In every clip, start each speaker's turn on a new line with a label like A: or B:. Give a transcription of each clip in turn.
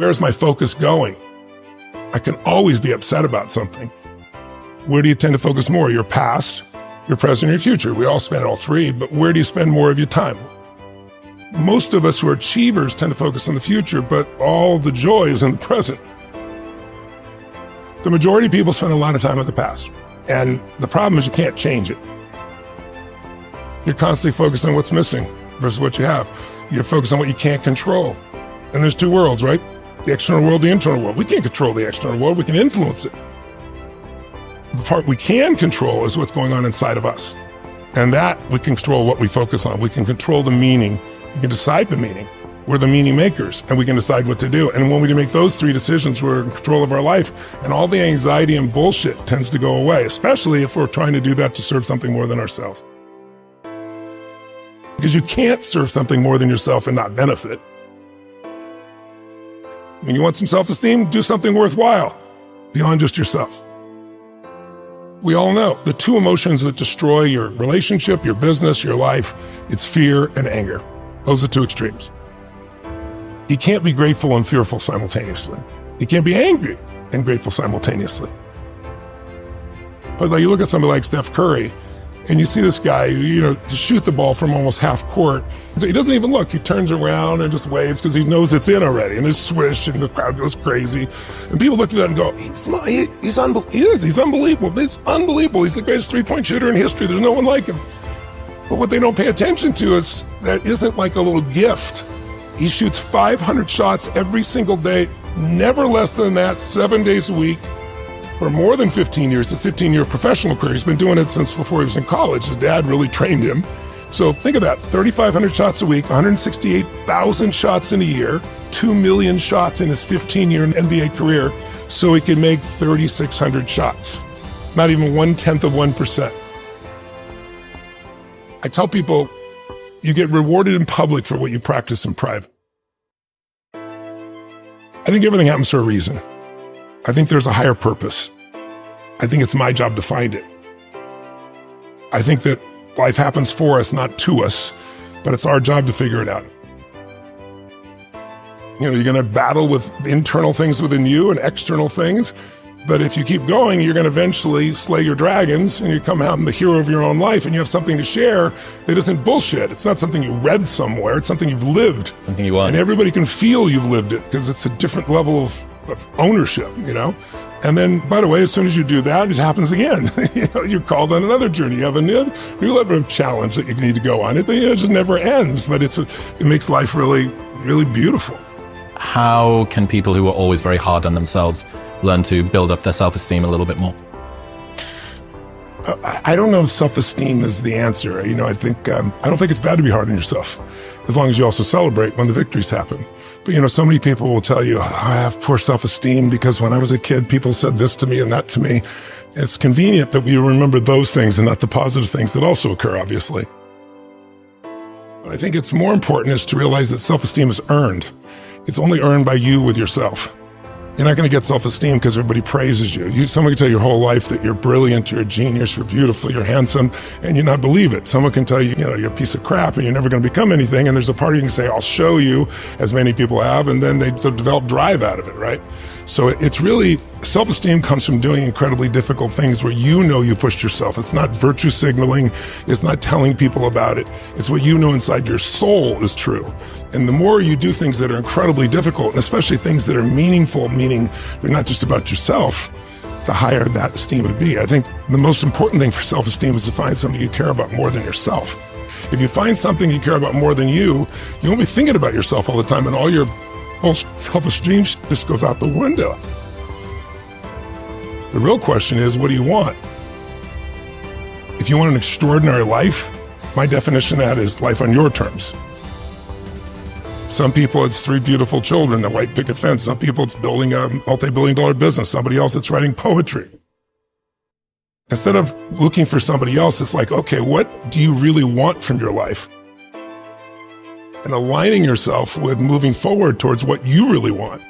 A: Where's my focus going? I can always be upset about something. Where do you tend to focus more? Your past, your present, or your future? We all spend all three, but where do you spend more of your time? Most of us who are achievers tend to focus on the future, but all the joy is in the present. The majority of people spend a lot of time in the past, and the problem is you can't change it. You're constantly focused on what's missing versus what you have. You're focused on what you can't control. And there's two worlds, right? The external world, the internal world. We can't control the external world, we can influence it. The part we can control is what's going on inside of us. And that we can control what we focus on. We can control the meaning. We can decide the meaning. We're the meaning makers, and we can decide what to do. And when we make those three decisions, we're in control of our life, and all the anxiety and bullshit tends to go away, especially if we're trying to do that to serve something more than ourselves. Because you can't serve something more than yourself and not benefit. When you want some self-esteem, do something worthwhile beyond just yourself. We all know the two emotions that destroy your relationship, your business, your life, it's fear and anger. Those are two extremes. You can't be grateful and fearful simultaneously. You can't be angry and grateful simultaneously. But like you look at somebody like Steph Curry, and you see this guy, shoot the ball from almost half court. So he doesn't even look. He turns around and just waves because he knows it's in already. And there's swish, and the crowd goes crazy. And people look at that and go, he's unbelievable. He's unbelievable. It's unbelievable. He's the greatest three-point shooter in history. There's no one like him. But what they don't pay attention to is that isn't like a little gift. He shoots 500 shots every single day, never less than that, 7 days a week. For more than 15 years, his 15-year professional career. He's been doing it since before he was in college. His dad really trained him. So think of that, 3,500 shots a week, 168,000 shots in a year, 2 million shots in his 15-year NBA career, so he can make 3,600 shots. Not even 1/10%. I tell people, you get rewarded in public for what you practice in private. I think everything happens for a reason. I think there's a higher purpose. I think it's my job to find it. I think that life happens for us, not to us, but it's our job to figure it out. You're going to battle with internal things within you and external things, but if you keep going, you're going to eventually slay your dragons and you come out and the hero of your own life, and you have something to share that isn't bullshit. It's not something you read somewhere. It's something you've lived.
B: Something you want.
A: And everybody can feel you've lived it because it's a different level of ownership, And then, by the way, as soon as you do that, it happens again. You're called on another journey. You have a new level of challenge that you need to go on. It just never ends, but it makes life really, really beautiful.
B: How can people who are always very hard on themselves learn to build up their self-esteem a little bit more?
A: I don't know if self-esteem is the answer. I don't think it's bad to be hard on yourself, as long as you also celebrate when the victories happen. But so many people will tell you, I have poor self-esteem because when I was a kid, people said this to me and that to me. It's convenient that we remember those things and not the positive things that also occur, obviously. But I think it's more important is to realize that self-esteem is earned. It's only earned by you with yourself. You're not going to get self-esteem because everybody praises you. Someone can tell you your whole life that you're brilliant, you're a genius, you're beautiful, you're handsome, and you not believe it. Someone can tell you, you're a piece of crap and you're never going to become anything. And there's a part you can say, I'll show you, as many people have, and then they develop drive out of it, right? So it's really, self-esteem comes from doing incredibly difficult things where you pushed yourself. It's not virtue signaling. It's not telling people about it. It's what you know inside your soul is true. And the more you do things that are incredibly difficult, and especially things that are meaningful, meaning they're not just about yourself, the higher that esteem would be. I think the most important thing for self-esteem is to find something you care about more than yourself. If you find something you care about more than you won't be thinking about yourself all the time, and all your self-esteem just goes out the window. The real question is, what do you want? If you want an extraordinary life, my definition of that is life on your terms. Some people, it's 3 beautiful children, a white picket fence. Some people, it's building a multi-billion-dollar business. Somebody else, it's writing poetry. Instead of looking for somebody else, it's like, okay, what do you really want from your life? And aligning yourself with moving forward towards what you really want.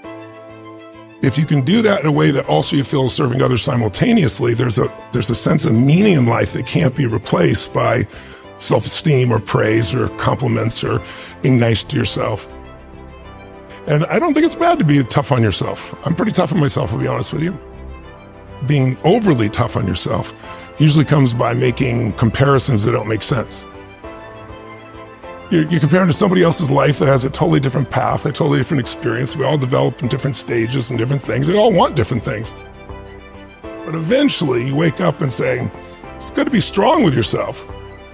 A: If you can do that in a way that also you feel is serving others simultaneously, there's a sense of meaning in life that can't be replaced by self-esteem or praise or compliments or being nice to yourself. And I don't think it's bad to be tough on yourself. I'm pretty tough on myself, I'll be honest with you. Being overly tough on yourself usually comes by making comparisons that don't make sense. You're comparing to somebody else's life that has a totally different path, a totally different experience. We all develop in different stages and different things. We all want different things. But eventually you wake up and say, it's good to be strong with yourself,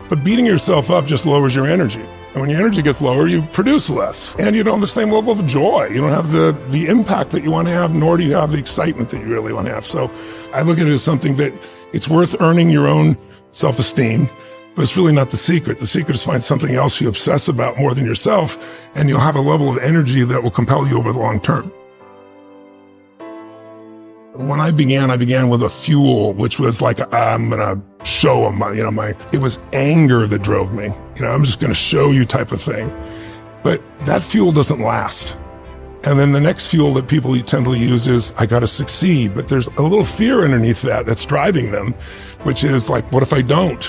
A: but beating yourself up just lowers your energy. And when your energy gets lower, you produce less. And you don't have the same level of joy. You don't have the impact that you want to have, nor do you have the excitement that you really want to have. So I look at it as something that it's worth earning your own self-esteem, but it's really not the secret. The secret is find something else you obsess about more than yourself, and you'll have a level of energy that will compel you over the long term. When I began with a fuel, which was like, I'm going to show them it was anger that drove me. I'm just going to show you type of thing. But that fuel doesn't last. And then the next fuel that people tend to use is, I got to succeed. But there's a little fear underneath that's driving them, which is like, what if I don't?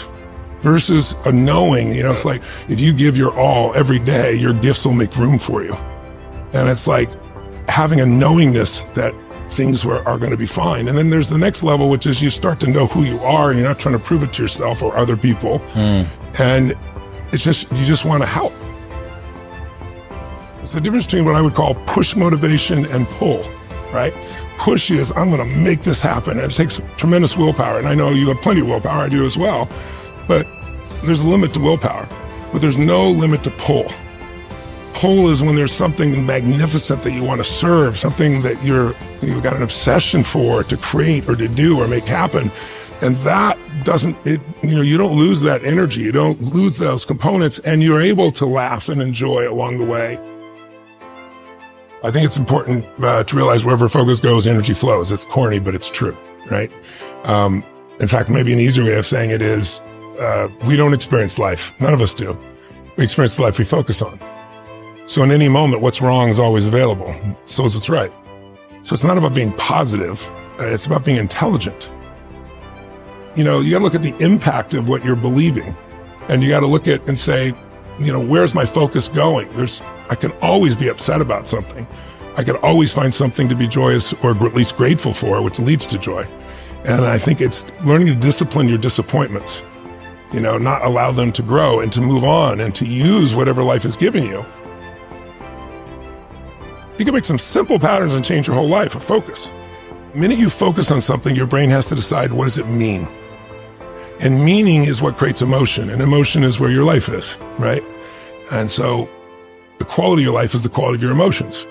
A: Versus a knowing, it's like, if you give your all every day, your gifts will make room for you. And it's like having a knowingness that things are going to be fine. And then there's the next level, which is you start to know who you are, and you're not trying to prove it to yourself or other people. And it's just, you just want to help. It's the difference between what I would call push motivation and pull, right? Push is, I'm going to make this happen. And it takes tremendous willpower. And I know you have plenty of willpower, I do as well. But there's a limit to willpower, but there's no limit to pull. Pull is when there's something magnificent that you want to serve, something that you've got an obsession for, to create or to do or make happen. And that you don't lose that energy. You don't lose those components, and you're able to laugh and enjoy along the way. I think it's important to realize wherever focus goes, energy flows. It's corny, but it's true, right? In fact, maybe an easier way of saying it is, we don't experience life. None of us do. We experience the life we focus on. So in any moment, what's wrong is always available. So is what's right. So it's not about being positive. It's about being intelligent. You got to look at the impact of what you're believing. And you got to look at and say, where's my focus going? I can always be upset about something. I can always find something to be joyous or at least grateful for, which leads to joy. And I think it's learning to discipline your disappointments, not allow them to grow and to move on and to use whatever life has given you. You can make some simple patterns and change your whole life of focus. The minute you focus on something, your brain has to decide, what does it mean? And meaning is what creates emotion, and emotion is where your life is, right? And so the quality of your life is the quality of your emotions.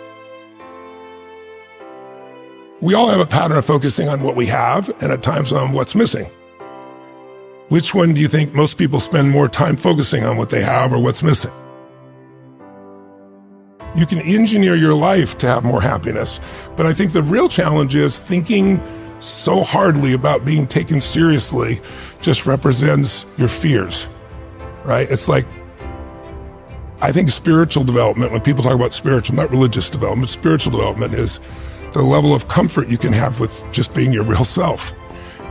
A: We all have a pattern of focusing on what we have and at times on what's missing. Which one do you think most people spend more time focusing on, what they have or what's missing? You can engineer your life to have more happiness, but I think the real challenge is thinking so hardly about being taken seriously just represents your fears, right? It's like, I think spiritual development, when people talk about spiritual, not religious development, spiritual development is the level of comfort you can have with just being your real self.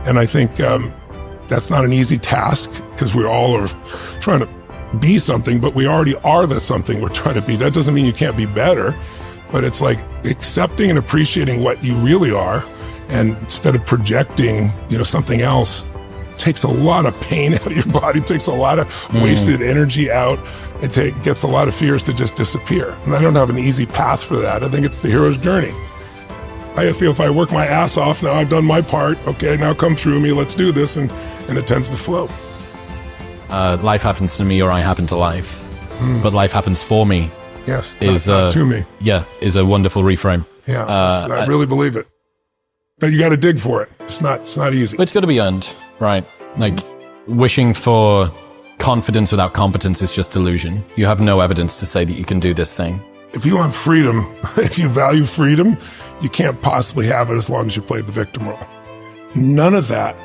A: And I think that's not an easy task, because we all are trying to be something, but we already are the something we're trying to be. That doesn't mean you can't be better, but it's like accepting and appreciating what you really are, and instead of projecting, something else, takes a lot of pain out of your body, takes a lot of wasted energy out. It gets a lot of fears to just disappear. And I don't have an easy path for that. I think it's the hero's journey. I feel if I work my ass off, now I've done my part, okay, now come through me, let's do this, and it tends to flow.
B: Life happens to me, or I happen to life. But life happens for me.
A: Yes, not to me.
B: Yeah, is a wonderful reframe.
A: Yeah, I really believe it. But you got to dig for it. It's not easy.
B: But it's got to be earned, right? Like, wishing for confidence without competence is just illusion. You have no evidence to say that you can do this thing.
A: If you want freedom, if you value freedom, you can't possibly have it as long as you play the victim role. None of that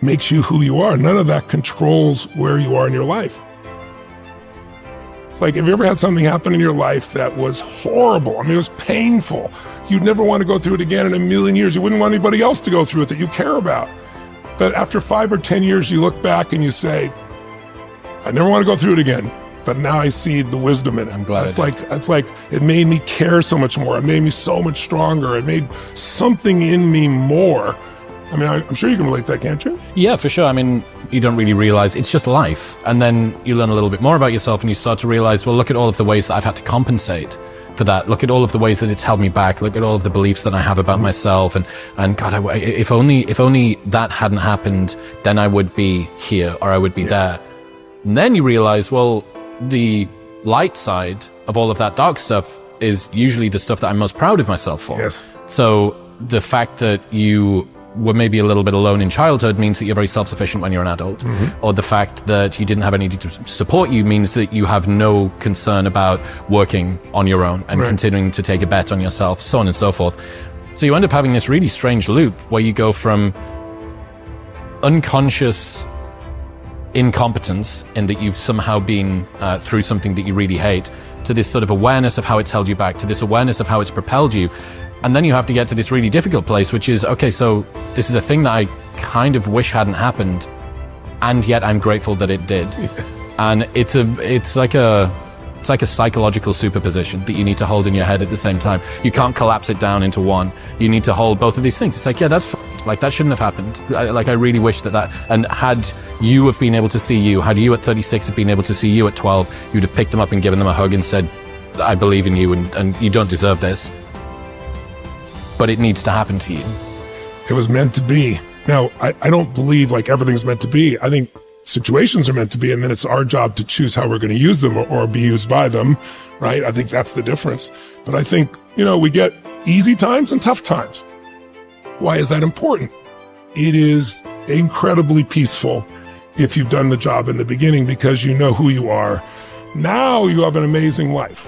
A: makes you who you are. None of that controls where you are in your life. It's like, have you ever had something happen in your life that was horrible? I mean, it was painful. You'd never want to go through it again in a million years. You wouldn't want anybody else to go through it that you care about. But after 5 or 10 years, you look back and you say, I never want to go through it again. but now I see the wisdom in it.
B: I'm glad.
A: It's like it made me care so much more. It made me so much stronger. It made something in me more. I mean, I'm sure you can relate to that, can't you?
B: Yeah, for sure. I mean, you don't really realize it's just life. And then you learn a little bit more about yourself and you start to realize, well, look at all of the ways that I've had to compensate for that. Look at all of the ways that it's held me back. Look at all of the beliefs that I have about myself. And God, if only that hadn't happened, then I would be here or I would be there. And then you realize, well, the light side of all of that dark stuff is usually the stuff that I'm most proud of myself for.
A: Yes.
B: So the fact that you were maybe a little bit alone in childhood means that you're very self-sufficient when you're an adult. Or the fact that you didn't have anybody to support you means that you have no concern about working on your own and continuing to take a bet on yourself, so on and so forth. So you end up having this really strange loop where you go from unconscious incompetence in that you've somehow been through something that you really hate, to this sort of awareness of how it's held you back, to this awareness of how it's propelled you. And then you have to get to this really difficult place, which is, okay, so this is a thing that I kind of wish hadn't happened, and yet I'm grateful that it did. And it's like a psychological superposition that you need to hold in your head at the same time. You can't collapse it down into one. You need to hold both of these things. It's like, yeah, that's like, that shouldn't have happened. I really wish that, and had you have been able to see you, had you at 36 have been able to see you at 12, you'd have picked them up and given them a hug and said, I believe in you and you don't deserve this. But it needs to happen to you.
A: It was meant to be. Now, I don't believe like everything's meant to be. I think situations are meant to be, and then it's our job to choose how we're going to use them or be used by them, right? I think that's the difference. But I think, we get easy times and tough times. Why is that important? It is incredibly peaceful if you've done the job in the beginning because you know who you are. Now you have an amazing life.